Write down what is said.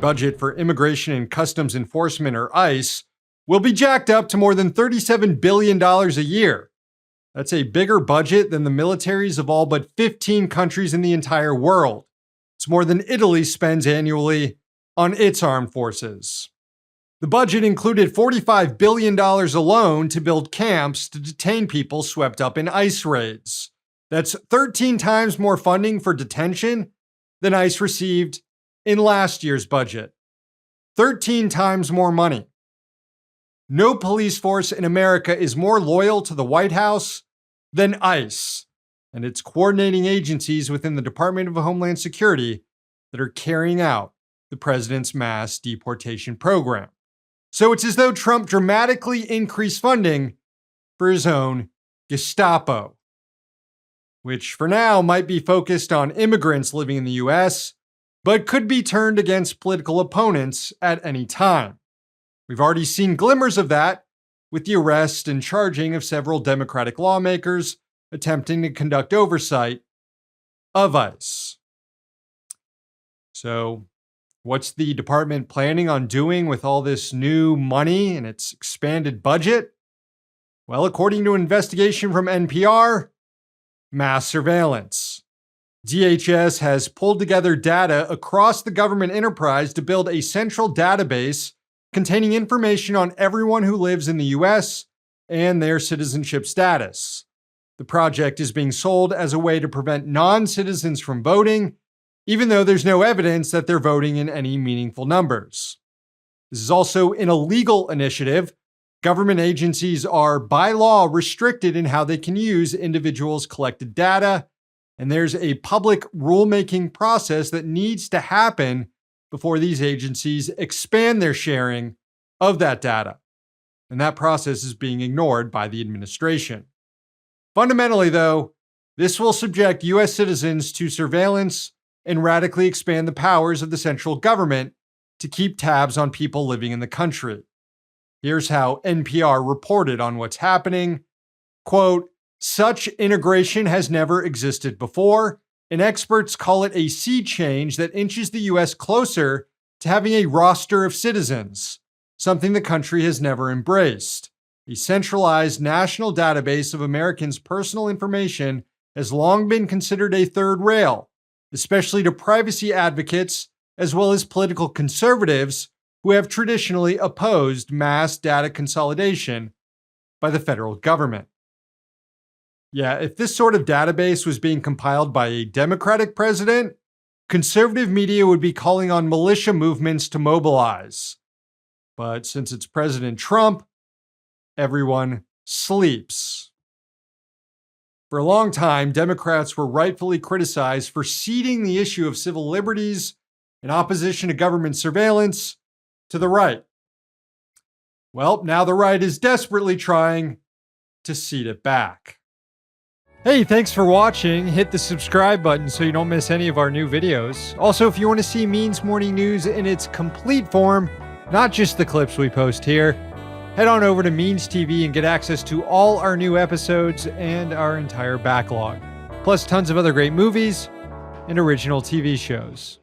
budget for Immigration and Customs Enforcement, or ICE, will be jacked up to more than $37 billion a year. That's a bigger budget than the militaries of all but 15 countries in the entire world. It's more than Italy spends annually on its armed forces. The budget included $45 billion alone to build camps to detain people swept up in ICE raids. That's 13 times more funding for detention than ICE received in last year's budget. 13 times more money. No police force in America is more loyal to the White House than ICE and its coordinating agencies within the Department of Homeland Security that are carrying out the president's mass deportation program. So it's as though Trump dramatically increased funding for his own Gestapo, which for now might be focused on immigrants living in the US, but could be turned against political opponents at any time. We've already seen glimmers of that with the arrest and charging of several Democratic lawmakers attempting to conduct oversight of ICE. So, what's the department planning on doing with all this new money and its expanded budget? Well, according to an investigation from NPR, mass surveillance. DHS has pulled together data across the government enterprise to build a central database containing information on everyone who lives in the US and their citizenship status. The project is being sold as a way to prevent non-citizens from voting, even though there's no evidence that they're voting in any meaningful numbers. This is also an illegal initiative. Government agencies are, by law, restricted in how they can use individuals' collected data, and there's a public rulemaking process that needs to happen before these agencies expand their sharing of that data. And that process is being ignored by the administration. Fundamentally, though, this will subject U.S. citizens to surveillance and radically expand the powers of the central government to keep tabs on people living in the country. Here's how NPR reported on what's happening. Quote, "Such integration has never existed before, and experts call it a sea change that inches the U.S. closer to having a roster of citizens, something the country has never embraced. A centralized national database of Americans' personal information has long been considered a third rail, especially to privacy advocates as well as political conservatives who have traditionally opposed mass data consolidation by the federal government." Yeah, if this sort of database was being compiled by a Democratic president, conservative media would be calling on militia movements to mobilize. But since it's President Trump, everyone sleeps. For a long time, Democrats were rightfully criticized for ceding the issue of civil liberties in opposition to government surveillance to the right. Well, now the right is desperately trying to cede it back. Hey, thanks for watching. Hit the subscribe button so you don't miss any of our new videos. Also, if you want to see Means Morning News in its complete form, not just the clips we post here, head on over to Means TV and get access to all our new episodes and our entire backlog, plus tons of other great movies and original TV shows.